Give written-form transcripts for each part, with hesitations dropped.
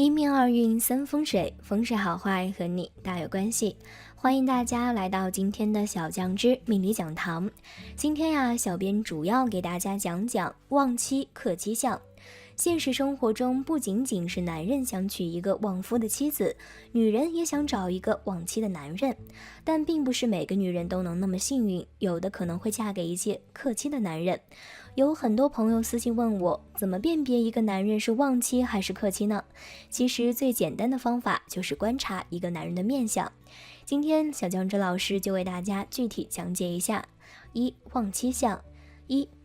一命二运三风水，风水好坏和你大有关系。欢迎大家来到今天的小酱汁命理讲堂。今天呀，小编主要给大家讲讲旺妻克妻相。现实生活中，不仅仅是男人想娶一个旺夫的妻子，女人也想找一个旺妻的男人。但并不是每个女人都能那么幸运，有的可能会嫁给一些克妻的男人。有很多朋友私信问我，怎么辨别一个男人是旺妻还是克妻呢？其实最简单的方法就是观察一个男人的面相。今天小酱汁老师就为大家具体讲解一下。旺妻相。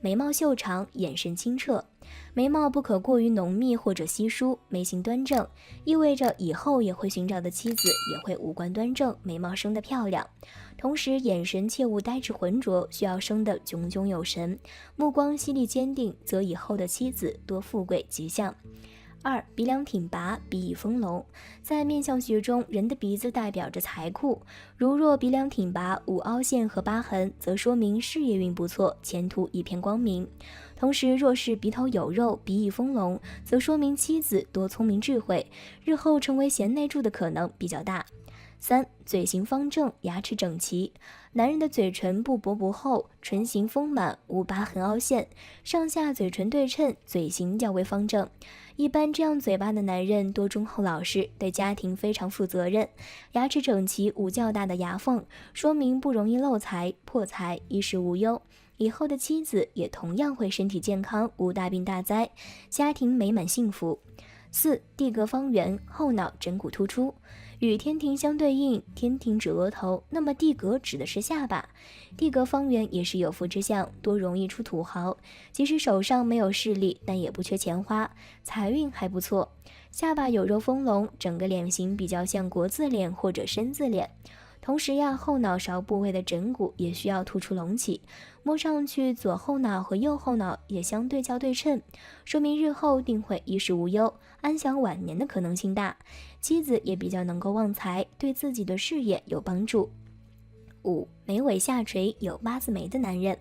眉毛秀长，眼神清澈。眉毛不可过于浓密或者稀疏，眉形端正，意味着以后也会寻找的妻子也会五官端正，眉毛生得漂亮。同时眼神切勿呆滞浑浊，需要生得炯炯有神，目光犀利坚定，则以后的妻子多富贵吉祥。鼻梁挺拔，鼻翼丰隆。在面相学中，人的鼻子代表着财库，如若鼻梁挺拔，无凹陷和疤痕，则说明事业运不错，前途一片光明。同时若是鼻头有肉，鼻翼丰隆，则说明妻子多聪明智慧，日后成为贤内助的可能比较大。嘴型方正，牙齿整齐。男人的嘴唇不薄不厚，唇形丰满，无疤痕凹陷，上下嘴唇对称，嘴型较为方正。一般这样嘴巴的男人多忠厚老实，对家庭非常负责任。牙齿整齐，无较大的牙缝，说明不容易漏财破财，衣食无忧。以后的妻子也同样会身体健康，无大病大灾，家庭美满幸福。地格方圆，后脑枕骨突出。与天庭相对应，天庭指额头，那么地格指的是下巴。地格方圆也是有福之相，多容易出土豪，即使手上没有势力，但也不缺钱花，财运还不错。下巴有肉丰隆，整个脸型比较像国字脸或者身字脸。同时呀，后脑勺部位的枕骨也需要突出隆起，摸上去左后脑和右后脑也相对较对称，说明日后定会衣食无忧，安享晚年的可能性大。妻子也比较能够旺财，对自己的事业有帮助。眉尾下垂有八字眉的男人。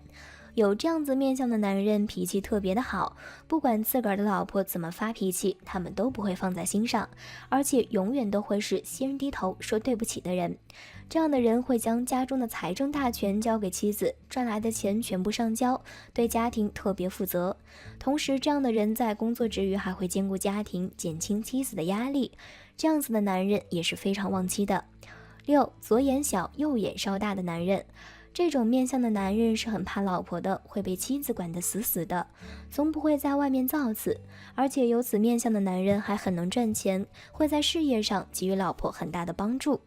有这样子面相的男人脾气特别的好，不管自个儿的老婆怎么发脾气，他们都不会放在心上，而且永远都会是先人低头说对不起的人。这样的人会将家中的财政大权交给妻子，赚来的钱全部上交，对家庭特别负责。同时这样的人在工作之余还会兼顾家庭，减轻妻子的压力，这样子的男人也是非常旺妻的。左眼小右眼稍大的男人。这种面相的男人是很怕老婆的，会被妻子管得死死的，从不会在外面造次，而且有此面相的男人还很能赚钱，会在事业上给予老婆很大的帮助。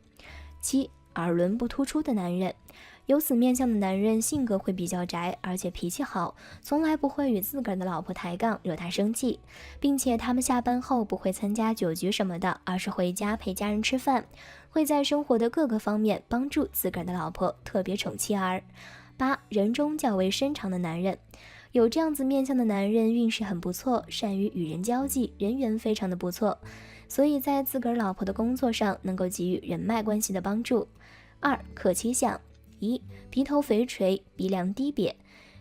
耳轮不突出的男人。有此面相的男人性格会比较宅，而且脾气好，从来不会与自个儿的老婆抬杠，惹她生气，并且他们下班后不会参加酒局什么的，而是回家陪家人吃饭，会在生活的各个方面帮助自个儿的老婆，特别宠妻儿。人中较为深长的男人。有这样子面相的男人运势很不错，善于与人交际，人缘非常的不错，所以在自个儿老婆的工作上能够给予人脉关系的帮助。克妻相。鼻头肥垂，鼻梁低瘪。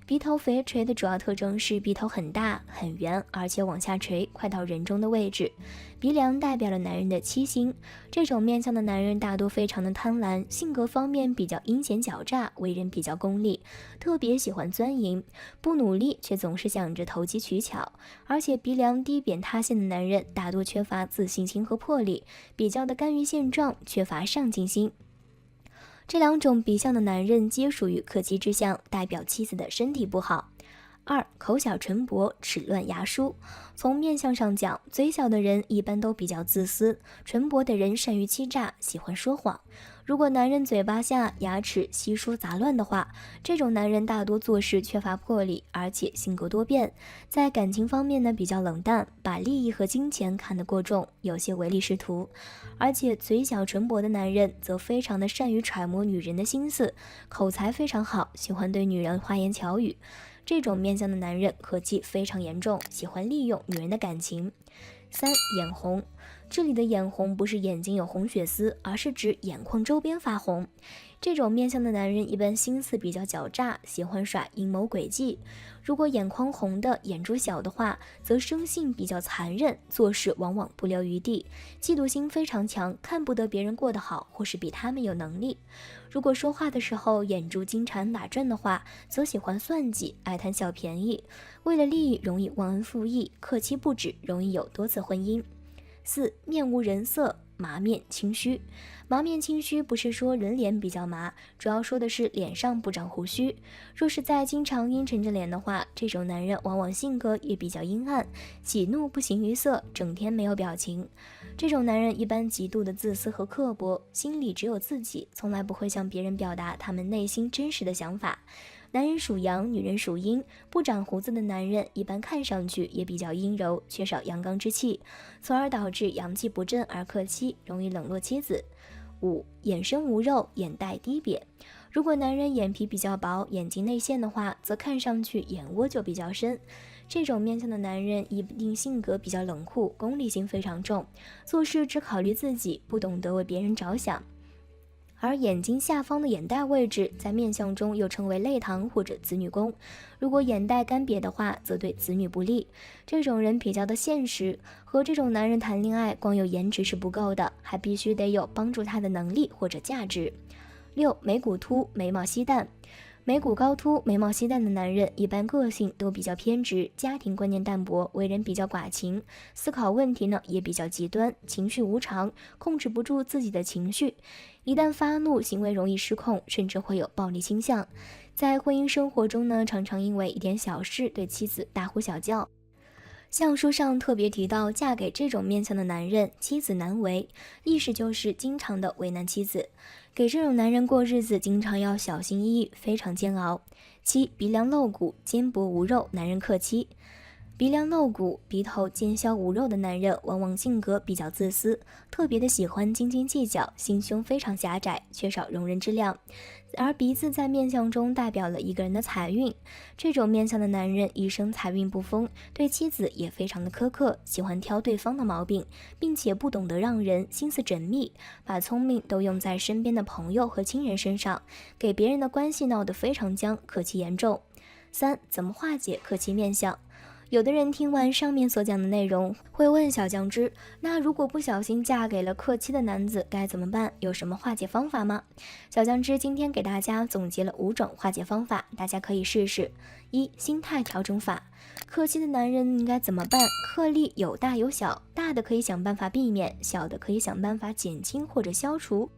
鼻头肥垂的主要特征是鼻头很大很圆，而且往下垂，快到人中的位置。鼻梁代表了男人的妻心，这种面相的男人大多非常的贪婪，性格方面比较阴险狡诈，为人比较功利，特别喜欢钻营，不努力却总是想着投机取巧。而且鼻梁低扁塌陷的男人大多缺乏自信心和魄力，比较的甘于现状，缺乏上进心。这两种鼻相的男人皆属于克妻之相，代表妻子的身体不好。口小唇薄，齿乱牙疏。从面相上讲，嘴小的人一般都比较自私，唇薄的人善于欺诈，喜欢说谎。如果男人嘴巴下牙齿稀疏杂乱的话，这种男人大多做事缺乏魄力，而且性格多变，在感情方面呢比较冷淡，把利益和金钱看得过重，有些唯利是图。而且嘴小唇薄的男人则非常的善于揣摩女人的心思，口才非常好，喜欢对女人花言巧语。这种面相的男人克妻非常严重，喜欢利用女人的感情。眼红。这里的眼红不是眼睛有红血丝，而是指眼眶周边发红。这种面相的男人一般心思比较狡诈，喜欢耍阴谋诡计。如果眼眶红的、眼珠小的话，则生性比较残忍，做事往往不留余地，嫉妒心非常强，看不得别人过得好，或是比他们有能力。如果说话的时候眼珠经常打转的话，则喜欢算计，爱贪小便宜，为了利益容易忘恩负义，客气不止，容易有多次婚姻。4. 面无人色，麻面清虚。麻面清虚不是说人脸比较麻，主要说的是脸上不长胡须。若是在经常阴沉着脸的话，这种男人往往性格也比较阴暗，喜怒不形于色，整天没有表情。这种男人一般极度的自私和刻薄，心里只有自己，从来不会向别人表达他们内心真实的想法。男人属阳，女人属阴，不长胡子的男人一般看上去也比较阴柔，缺少阳刚之气，从而导致阳气不振而克妻，容易冷落妻子。5. 眼深无肉，眼袋低瘪。如果男人眼皮比较薄，眼睛内陷的话，则看上去眼窝就比较深。这种面相的男人一定性格比较冷酷，功利心非常重，做事只考虑自己，不懂得为别人着想。而眼睛下方的眼袋位置在面相中又称为泪堂或者子女宫，如果眼袋干瘪的话，则对子女不利。这种人比较的现实，和这种男人谈恋爱光有颜值是不够的，还必须得有帮助他的能力或者价值。6. 眉骨凸，眉毛稀淡。眉骨高凸、眉毛稀淡的男人，一般个性都比较偏执，家庭观念淡薄，为人比较寡情，思考问题呢也比较极端，情绪无常，控制不住自己的情绪，一旦发怒，行为容易失控，甚至会有暴力倾向。在婚姻生活中呢，常常因为一点小事对妻子大呼小叫。相书上特别提到，嫁给这种面相的男人，妻子难为，意思就是经常的为难妻子。给这种男人过日子，经常要小心翼翼，非常煎熬。7. 鼻梁露骨，肩膊无肉，男人克妻。鼻梁露骨、鼻头尖削无肉的男人，往往性格比较自私，特别的喜欢斤斤计较，心胸非常狭窄，缺少容人之量。而鼻子在面相中代表了一个人的财运，这种面相的男人一生财运不丰，对妻子也非常的苛刻，喜欢挑对方的毛病，并且不懂得让人，心思缜密，把聪明都用在身边的朋友和亲人身上，给别人的关系闹得非常僵，克妻严重。3. 怎么化解克妻面相？有的人听完上面所讲的内容，会问小酱汁，那如果不小心嫁给了克妻的男子该怎么办？有什么化解方法吗？小酱汁今天给大家总结了5种化解方法，大家可以试试。1. 心态调整法。克妻的男人应该怎么办？克力有大有小，大的可以想办法避免，小的可以想办法减轻或者消除，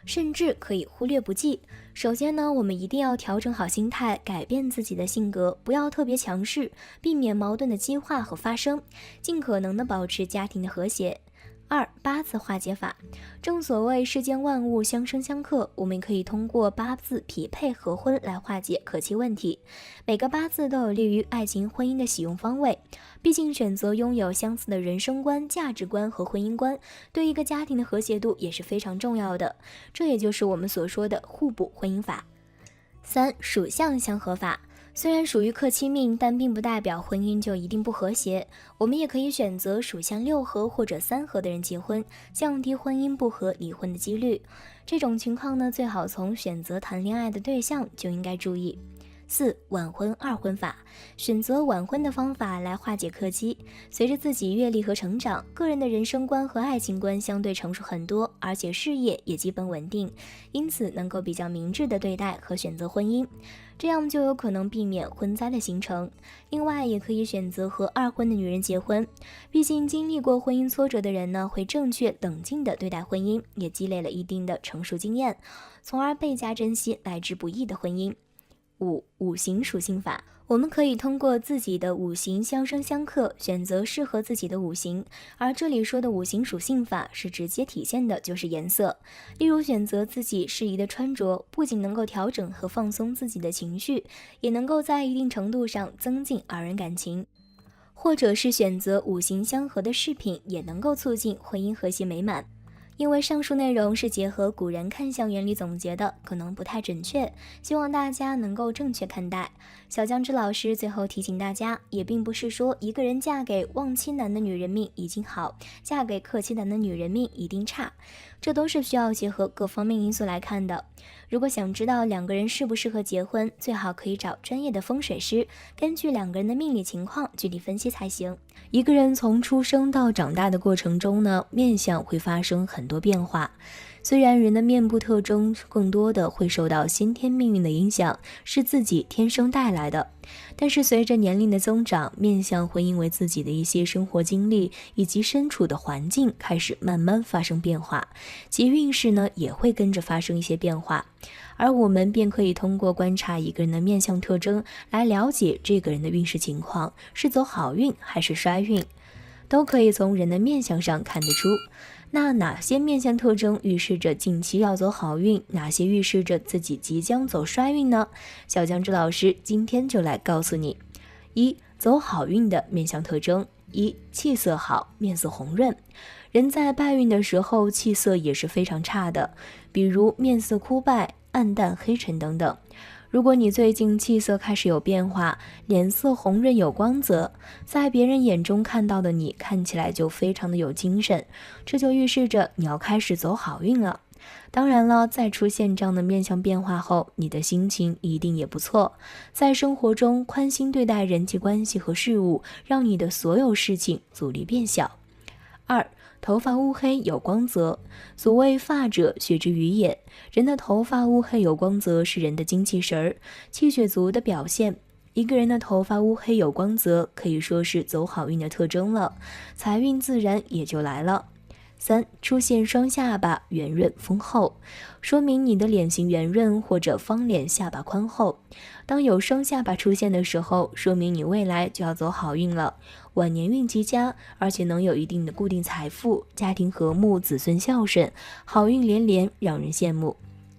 甚至可以忽略不计。首先呢，我们一定要调整好心态，改变自己的性格，不要特别强势，避免矛盾的激化和发生，尽可能的保持家庭的和谐。2. 八字化解法。正所谓世间万物相生相克，我们可以通过八字匹配合婚来化解克妻问题。每个八字都有利于爱情婚姻的喜用方位，毕竟选择拥有相似的人生观、价值观和婚姻观，对一个家庭的和谐度也是非常重要的，这也就是我们所说的互补婚姻法。3. 属相相合法。虽然属于克妻命，但并不代表婚姻就一定不和谐，我们也可以选择属相6合或者3合的人结婚，降低婚姻不和离婚的几率。这种情况呢，最好从选择谈恋爱的对象就应该注意。4. 晚婚二婚法。选择晚婚的方法来化解克妻。随着自己阅历和成长，个人的人生观和爱情观相对成熟很多，而且事业也基本稳定，因此能够比较明智的对待和选择婚姻，这样就有可能避免婚灾的形成。另外也可以选择和二婚的女人结婚，毕竟经历过婚姻挫折的人呢，会正确冷静的对待婚姻，也积累了一定的成熟经验，从而倍加珍惜来之不易的婚姻。5. 五行属性法。我们可以通过自己的五行相生相克，选择适合自己的五行，而这里说的五行属性法是直接体现的就是颜色。例如选择自己适宜的穿着，不仅能够调整和放松自己的情绪，也能够在一定程度上增进二人感情。或者是选择五行相合的饰品，也能够促进婚姻和谐美满。因为上述内容是结合古人看相原理总结的，可能不太准确，希望大家能够正确看待。小江之老师最后提醒大家，也并不是说一个人嫁给旺妻男的女人命一定好，嫁给克妻男的女人命一定差，这都是需要结合各方面因素来看的。如果想知道两个人适不适合结婚，最好可以找专业的风水师，根据两个人的命理情况具体分析才行。一个人从出生到长大的过程中呢，面相会发生很多变化。虽然人的面部特征更多的会受到先天命运的影响，是自己天生带来的，但是随着年龄的增长，面相会因为自己的一些生活经历以及身处的环境开始慢慢发生变化，其运势呢也会跟着发生一些变化。而我们便可以通过观察一个人的面相特征来了解这个人的运势情况，是走好运还是衰运，都可以从人的面相上看得出。那哪些面相特征预示着近期要走好运，哪些预示着自己即将走衰运呢？小江之老师今天就来告诉你。一、走好运的面相特征。一、气色好，面色红润。人在败运的时候气色也是非常差的，比如面色枯败、暗淡黑沉等等。如果你最近气色开始有变化，脸色红润有光泽，在别人眼中看到的你看起来就非常的有精神，这就预示着你要开始走好运了。当然了，在出现这样的面相变化后，你的心情一定也不错，在生活中宽心对待人际关系和事物，让你的所有事情阻力变小。二、头发乌黑有光泽。所谓发者，血之于眼，人的头发乌黑有光泽是人的精气神儿、气血足的表现。一个人的头发乌黑有光泽，可以说是走好运的特征了，财运自然也就来了。三、出现双下巴，圆润丰厚，说明你的脸型圆润或者方脸，下巴宽厚。当有双下巴出现的时候，说明你未来就要走好运了，晚年运极佳，而且能有一定的固定财富，家庭和睦，子孙孝顺，好运连连，让人羡慕。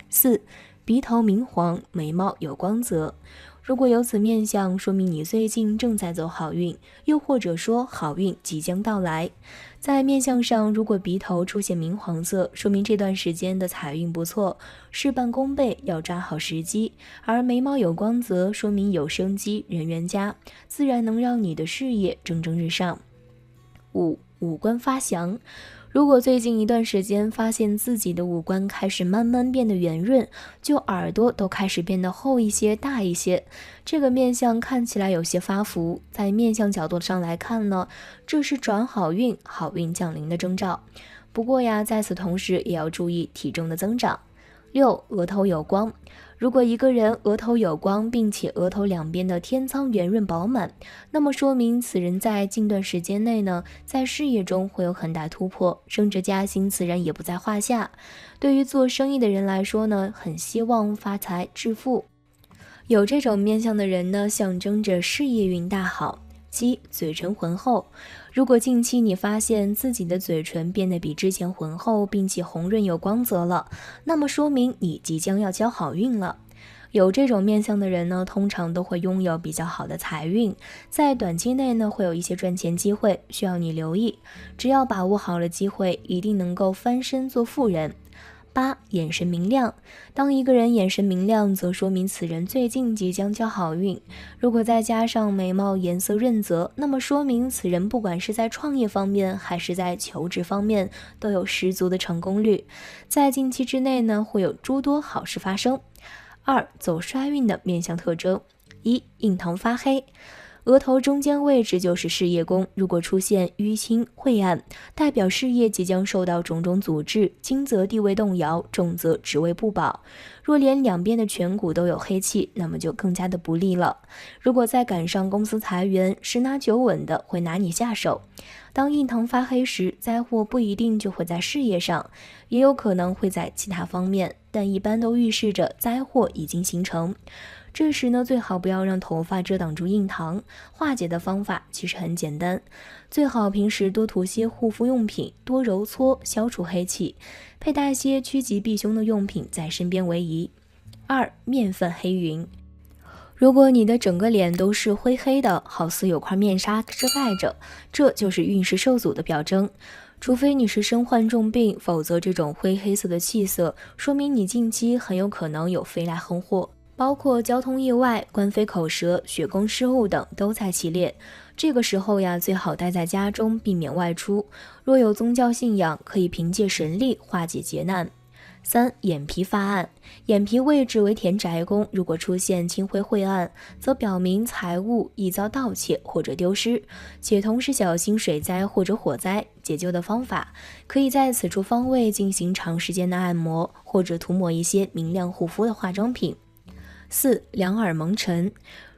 四、鼻头明黄，眉毛有光泽。如果有此面相，说明你最近正在走好运，又或者说好运即将到来。在面相上，如果鼻头出现明黄色，说明这段时间的财运不错，事半功倍，要抓好时机；而眉毛有光泽，说明有生机，人缘佳，自然能让你的事业蒸蒸日上。五、五官发祥。如果最近一段时间发现自己的五官开始慢慢变得圆润，就耳朵都开始变得厚一些、大一些，这个面相看起来有些发福，在面相角度上来看呢，这是转好运、好运降临的征兆。不过呀，在此同时也要注意体重的增长。六、额头有光。如果一个人额头有光，并且额头两边的天仓圆润饱满，那么说明此人在近段时间内呢，在事业中会有很大突破，升职加薪自然也不在话下。对于做生意的人来说呢，很希望发财致富。有这种面相的人呢，象征着事业运大好。七、嘴唇浑厚。如果近期你发现自己的嘴唇变得比之前浑厚，并且红润有光泽了，那么说明你即将要交好运了。有这种面相的人呢，通常都会拥有比较好的财运，在短期内呢，会有一些赚钱机会，需要你留意。只要把握好了机会，一定能够翻身做富人。八、眼神明亮。当一个人眼神明亮，则说明此人最近即将交好运。如果再加上眉毛颜色润泽，那么说明此人不管是在创业方面还是在求职方面，都有十足的成功率。在近期之内呢，会有诸多好事发生。二、走衰运的面相特征。一、印堂发黑。额头中间位置就是事业宫，如果出现淤青晦暗，代表事业即将受到种种阻滞，轻则地位动摇，重则职位不保。若连两边的颧骨都有黑气，那么就更加的不利了。如果再赶上公司裁员，十拿九稳的会拿你下手。当印堂发黑时，灾祸不一定就会在事业上，也有可能会在其他方面，但一般都预示着灾祸已经形成。这时呢，最好不要让头发遮挡住印堂，化解的方法其实很简单，最好平时多涂些护肤用品，多揉搓消除黑气，佩戴些趋吉避凶的用品在身边为宜。二、面泛黑云。如果你的整个脸都是灰黑的，好似有块面纱遮盖着，这就是运势受阻的表征。除非你是身患重病，否则这种灰黑色的气色说明你近期很有可能有飞来横祸，包括交通意外、官非口舌、血供失误等都在其列。这个时候呀，最好待在家中，避免外出。若有宗教信仰，可以凭借神力化解劫难。3. 眼皮发暗，眼皮位置为田宅宫，如果出现青灰晦暗，则表明财物易遭盗窃或者丢失，且同时小心水灾或者火灾。解救的方法，可以在此处方位进行长时间的按摩，或者涂抹一些明亮护肤的化妆品。4. 两耳蒙尘，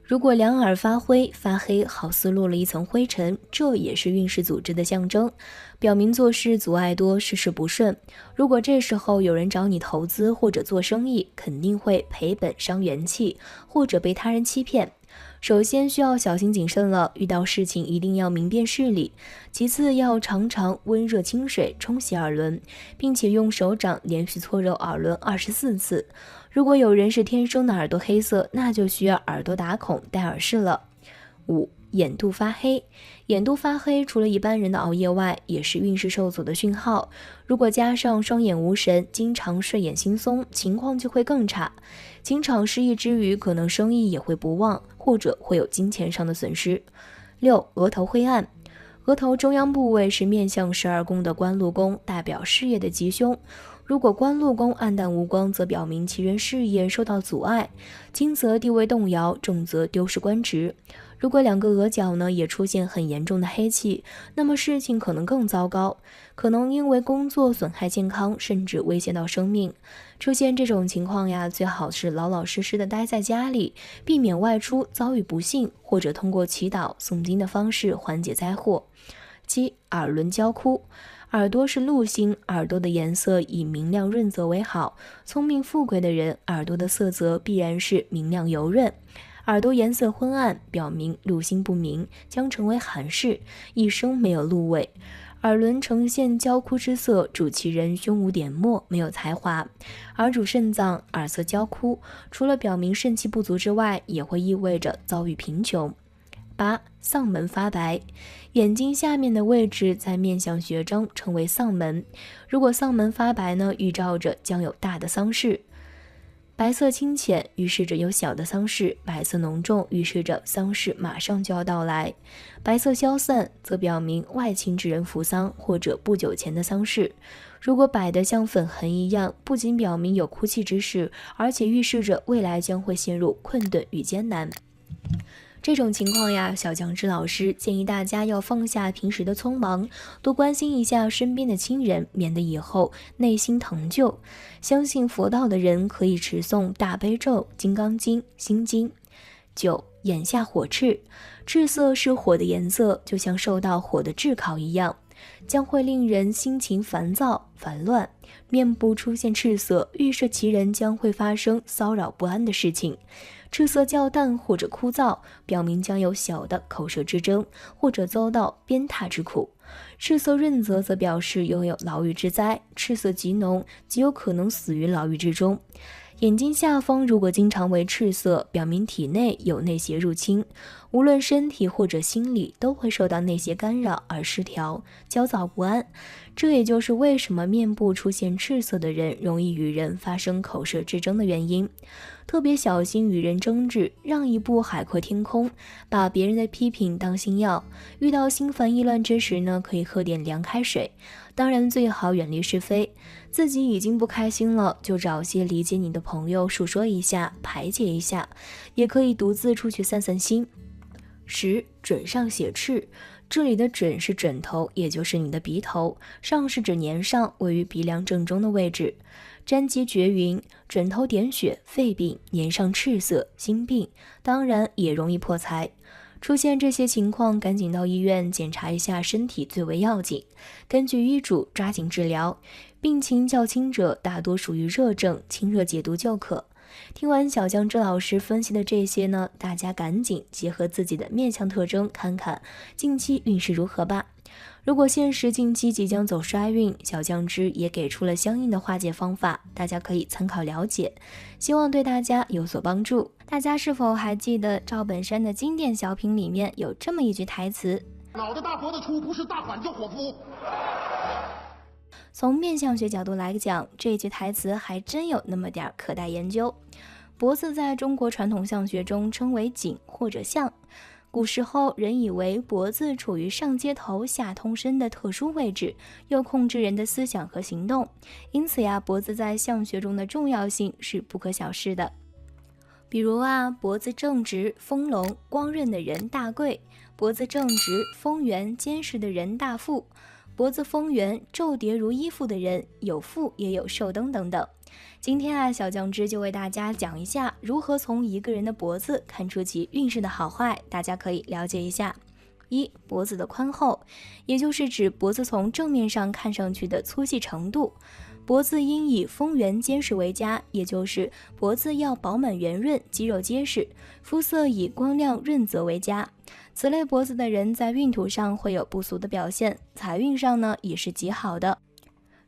如果两耳发灰发黑，好似落了一层灰尘，这也是运势组织的象征，表明做事阻碍多，事事不顺。如果这时候有人找你投资或者做生意，肯定会赔本伤元气，或者被他人欺骗。首先需要小心谨慎了，遇到事情一定要明辨事理。其次要常常温热清水冲洗耳轮，并且用手掌连续搓揉耳轮24次。如果有人是天生的耳朵黑色，那就需要耳朵打孔戴耳饰了。5. 眼肚发黑，眼肚发黑除了一般人的熬夜外，也是运势受阻的讯号。如果加上双眼无神，经常睡眼惺忪，情况就会更差。情场失意之余，可能生意也会不旺，或者会有金钱上的损失。6. 额头灰暗，额头中央部位是面向12宫的官禄宫，代表事业的吉凶。如果官禄宫暗淡无光，则表明其人事业受到阻碍，轻则地位动摇，重则丢失官职。如果两个额角呢也出现很严重的黑气，那么事情可能更糟糕，可能因为工作损害健康，甚至危险到生命。出现这种情况呀，最好是老老实实的待在家里，避免外出遭遇不幸，或者通过祈祷诵经的方式缓解灾祸。7. 耳轮焦枯，耳朵是禄星，耳朵的颜色以明亮润泽为好，聪明富贵的人耳朵的色泽必然是明亮油润。耳朵颜色昏暗，表明禄星不明，将成为寒士，一生没有禄位。耳轮呈现焦枯之色，主其人胸无点墨，没有才华。耳主肾脏，耳色焦枯，除了表明肾气不足之外，也会意味着遭遇贫穷。8. 丧门发白，眼睛下面的位置在面相学中称为丧门，如果丧门发白呢，预兆着将有大的丧事。白色清浅预示着有小的丧事，白色浓重预示着丧事马上就要到来。白色消散则表明外亲之人服丧，或者不久前的丧事。如果摆得像粉痕一样，不仅表明有哭泣之事，而且预示着未来将会陷入困顿与艰难。这种情况呀，小酱汁老师建议大家要放下平时的匆忙，多关心一下身边的亲人，免得以后内心疼旧。相信佛道的人可以持诵大悲咒、金刚经、心经。9. 眼下火赤，赤色是火的颜色，就像受到火的炙烤一样，将会令人心情烦躁、烦乱。面部出现赤色，预示其人将会发生骚扰不安的事情。赤色较淡或者枯燥，表明将有小的口舌之争，或者遭到鞭挞之苦。赤色润泽则表示拥有牢狱之灾，赤色极浓，极有可能死于牢狱之中。眼睛下方如果经常为赤色，表明体内有内邪入侵，无论身体或者心理都会受到内邪干扰而失调、焦躁不安。这也就是为什么面部出现赤色的人容易与人发生口舌之争的原因。特别小心与人争执，让一步海阔天空，把别人的批评当心药。遇到心烦意乱之时呢，可以喝点凉开水，当然最好远离是非。自己已经不开心了，就找些理解你的朋友述说一下，排解一下，也可以独自出去散散心。10. 枕上写赤，这里的枕是枕头，也就是你的鼻头，上是指年上，位于鼻梁正中的位置。占吉绝云，枕头点血，肺病，年上赤色，心病，当然也容易破财。出现这些情况，赶紧到医院检查一下身体最为要紧，根据医嘱抓紧治疗。病情较轻者，大多属于热症，清热解毒就可。听完小酱汁老师分析的这些呢，大家赶紧结合自己的面相特征，看看近期运势如何吧。如果现实近期即将走衰运，小酱汁也给出了相应的化解方法，大家可以参考了解，希望对大家有所帮助。大家是否还记得赵本山的经典小品里面有这么一句台词：脑袋大脖子粗，不是大款就伙夫。从面相学角度来讲，这句台词还真有那么点可待研究。脖子在中国传统相学中称为颈或者项。古时候人以为脖子处于上接头下通身的特殊位置，又控制人的思想和行动，因此呀，脖子在相学中的重要性是不可小视的。比如脖子正直、丰隆、光润的人大贵；脖子正直、丰圆、坚实的人大富；脖子丰圆、皱叠如衣服的人有富也有寿登等等。今天小酱汁就为大家讲一下如何从一个人的脖子看出其运势的好坏，大家可以了解一下。一、脖子的宽厚，也就是指脖子从正面上看上去的粗细程度。脖子应以丰圆坚实为佳，也就是脖子要饱满圆润，肌肉结实，肤色以光亮润泽为佳。此类脖子的人在运途上会有不俗的表现，财运上呢也是极好的。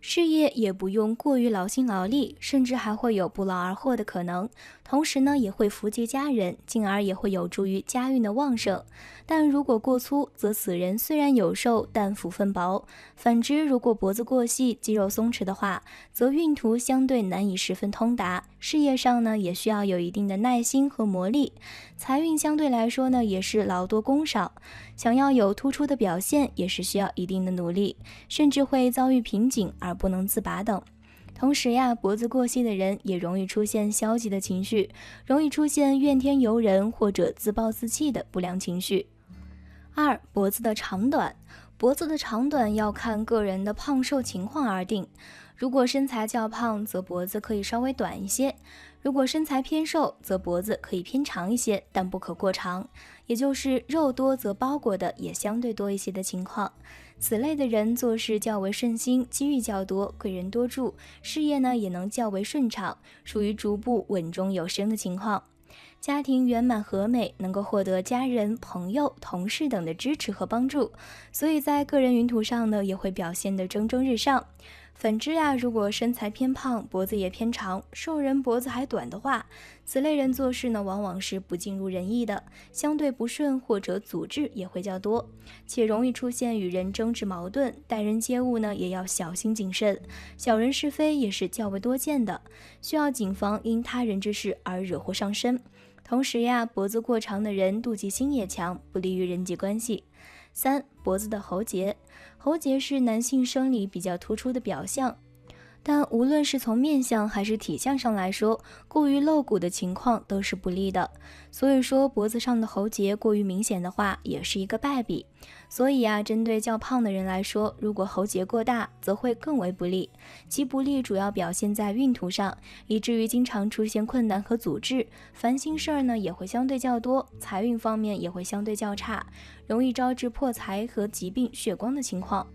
事业也不用过于劳心劳力，甚至还会有不劳而获的可能，同时呢也会福及家人，进而也会有助于家运的旺盛。但如果过粗，则此人虽然有寿，但福分薄。反之，如果脖子过细，肌肉松弛的话，则运途相对难以十分通达，事业上呢也需要有一定的耐心和磨砺。财运相对来说呢也是劳多功少，想要有突出的表现也是需要一定的努力，甚至会遭遇瓶颈而不能自拔等。同时脖子过细的人也容易出现消极的情绪，容易出现怨天尤人或者自暴自弃的不良情绪。二、脖子的长短，脖子的长短要看个人的胖瘦情况而定。如果身材较胖，则脖子可以稍微短一些；如果身材偏瘦，则脖子可以偏长一些，但不可过长，也就是肉多则包裹的也相对多一些的情况。此类的人做事较为顺心，机遇较多，贵人多助，事业呢也能较为顺畅，属于逐步稳中有升的情况。家庭圆满和美，能够获得家人、朋友、同事等的支持和帮助，所以在个人运途上呢，也会表现得蒸蒸日上。反之如果身材偏胖，脖子也偏长，瘦人脖子还短的话，此类人做事呢，往往是不尽如人意的，相对不顺或者阻滞也会较多，且容易出现与人争执矛盾，待人接物呢也要小心谨慎，小人是非也是较为多见的，需要谨防因他人之事而惹祸上身。同时脖子过长的人妒忌心也强，不利于人际关系。三、脖子的喉结，喉结是男性生理比较突出的表象，但无论是从面相还是体相上来说，过于露骨的情况都是不利的。所以说脖子上的喉结过于明显的话，也是一个败笔。所以针对较胖的人来说，如果喉结过大，则会更为不利。其不利主要表现在运途上，以至于经常出现困难和阻滞，烦心事儿呢也会相对较多，财运方面也会相对较差，容易招致破财和疾病血光的情况。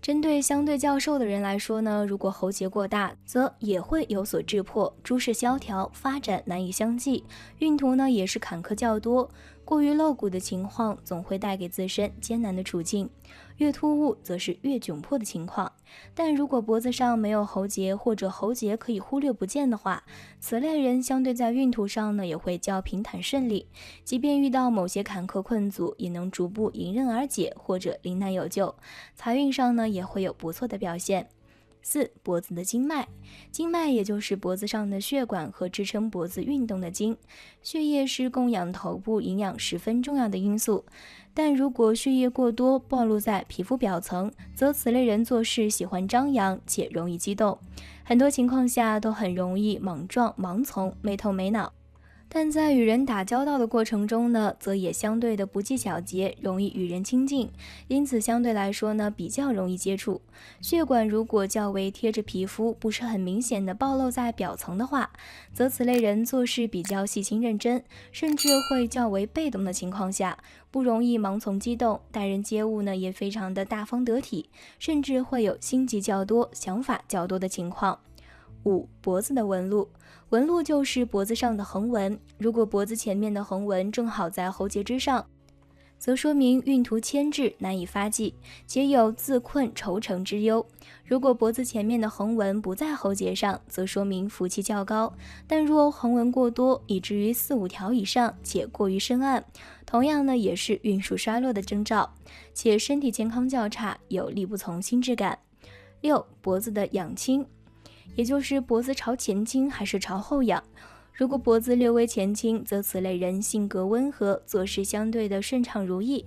针对相对较瘦的人来说呢，如果喉结过大，则也会有所滞迫，诸事萧条，发展难以相继，运途呢也是坎坷较多，过于露骨的情况总会带给自身艰难的处境，越突兀则是越窘迫的情况。但如果脖子上没有喉结，或者喉结可以忽略不见的话，此类人相对在运途上呢也会较平坦顺利，即便遇到某些坎坷困阻，也能逐步迎刃而解，或者临难有救，财运上呢也会有不错的表现。四、脖子的经脉，经脉也就是脖子上的血管和支撑脖子运动的经，血液是供养头部营养十分重要的因素，但如果血液过多暴露在皮肤表层，则此类人做事喜欢张扬且容易激动，很多情况下都很容易莽撞盲从，没头没脑。但在与人打交道的过程中呢，则也相对的不计小节，容易与人亲近，因此相对来说呢，比较容易接触。血管如果较为贴着皮肤，不是很明显的暴露在表层的话，则此类人做事比较细心认真，甚至会较为被动的情况下，不容易盲从激动，待人接物呢也非常的大方得体，甚至会有心急较多、想法较多的情况。五、脖子的纹路，纹路就是脖子上的横纹，如果脖子前面的横纹正好在喉结之上，则说明运途牵制，难以发迹，且有自困愁成之忧。如果脖子前面的横纹不在喉结上，则说明福气较高，但若横纹过多，以至于4、5条以上，且过于深暗，同样呢也是运数衰落的征兆，且身体健康较差，有力不从心之感。6. 脖子的仰倾，也就是脖子朝前倾还是朝后仰。如果脖子略微前倾，则此类人性格温和，做事相对的顺畅如意。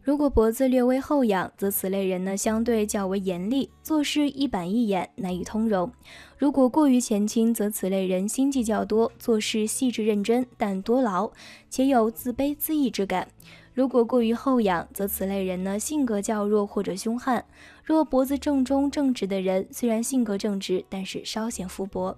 如果脖子略微后仰，则此类人呢相对较为严厉，做事一板一眼，难以通融。如果过于前倾，则此类人心计较多，做事细致认真，但多劳，且有自卑自义之感。如果过于后仰，则此类人呢性格较弱或者凶悍。若脖子正中正直的人，虽然性格正直，但是稍显浮薄。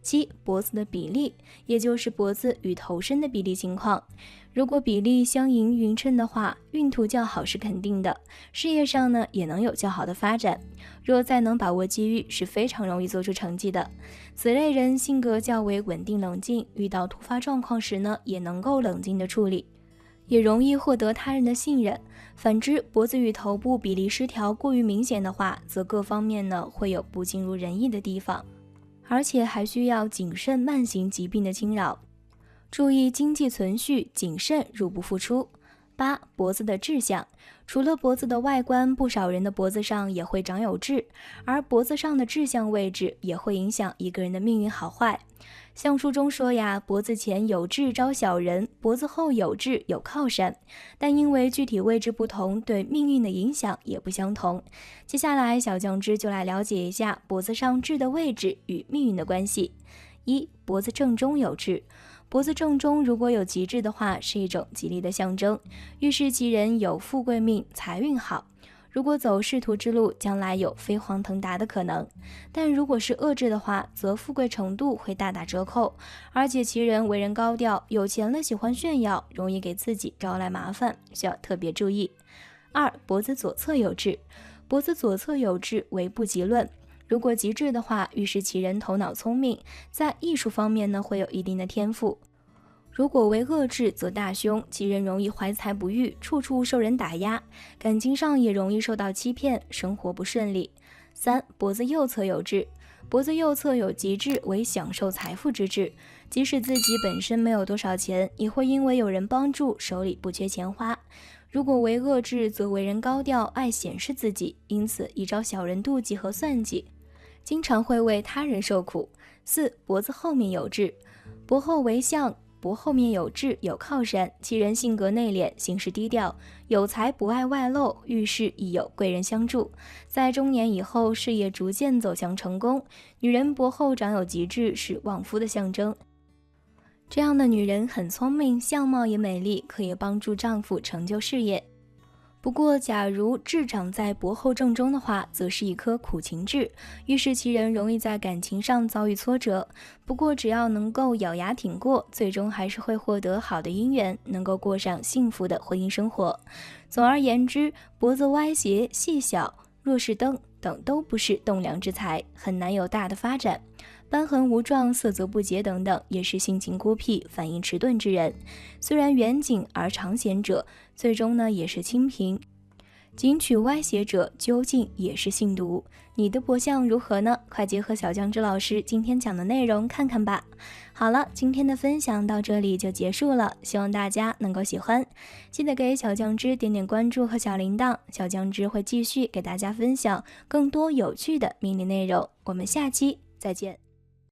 7. 脖子的比例，也就是脖子与头身的比例情况。如果比例相迎匀称的话，运途较好是肯定的，事业上呢也能有较好的发展。若再能把握机遇，是非常容易做出成绩的。此类人性格较为稳定冷静，遇到突发状况时呢，也能够冷静的处理，也容易获得他人的信任。反之，脖子与头部比例失调过于明显的话，则各方面呢会有不尽如人意的地方，而且还需要谨慎慢性疾病的侵扰。注意经济存续，谨慎入不敷出。8. 脖子的志向，除了脖子的外观，不少人的脖子上也会长有痣，而脖子上的志向位置也会影响一个人的命运好坏。相书中说呀，脖子前有痣招小人，脖子后有痣有靠山，但因为具体位置不同，对命运的影响也不相同。接下来小酱汁就来了解一下脖子上痣的位置与命运的关系。1. 脖子正中有痣，脖子正中如果有吉痣的话，是一种吉利的象征，预示其人有富贵命，财运好。如果走仕途之路，将来有飞黄腾达的可能。但如果是恶痣的话，则富贵程度会大打折扣，而且其人为人高调，有钱了喜欢炫耀，容易给自己招来麻烦，需要特别注意。2. 脖子左侧有痣，脖子左侧有痣为不吉论。如果极致的话，预示其人头脑聪明，在艺术方面呢会有一定的天赋。如果为恶痣，则大凶，其人容易怀才不遇，处处受人打压，感情上也容易受到欺骗，生活不顺利。3. 脖子右侧有痣，脖子右侧有极痣为享受财富之痣，即使自己本身没有多少钱，也会因为有人帮助，手里不缺钱花。如果为恶痣，则为人高调，爱显示自己，因此易招小人妒忌和算计，经常会为他人受苦。4. 脖子后面有痣，脖后为相，脖后面有痣有靠山，其人性格内敛，行事低调，有才不爱外露，遇事亦有贵人相助。在中年以后，事业逐渐走向成功。女人脖后长有吉痣，是旺夫的象征。这样的女人很聪明，相貌也美丽，可以帮助丈夫成就事业。不过假如痣长在脖后正中的话，则是一颗苦情痣，预示其人容易在感情上遭遇挫折。不过只要能够咬牙挺过，最终还是会获得好的姻缘，能够过上幸福的婚姻生活。总而言之，脖子歪斜、细小、弱视灯等都不是栋梁之才，很难有大的发展。瘢痕无状、色泽不洁等等，也是性情孤僻、反应迟钝之人。虽然远景而长显者，最终呢也是清贫。仅取歪斜者，究竟也是性毒。你的脖相如何呢？快结合小酱汁老师今天讲的内容看看吧。好了，今天的分享到这里就结束了，希望大家能够喜欢。记得给小酱汁点点关注和小铃铛，小酱汁会继续给大家分享更多有趣的命理内容。我们下期再见。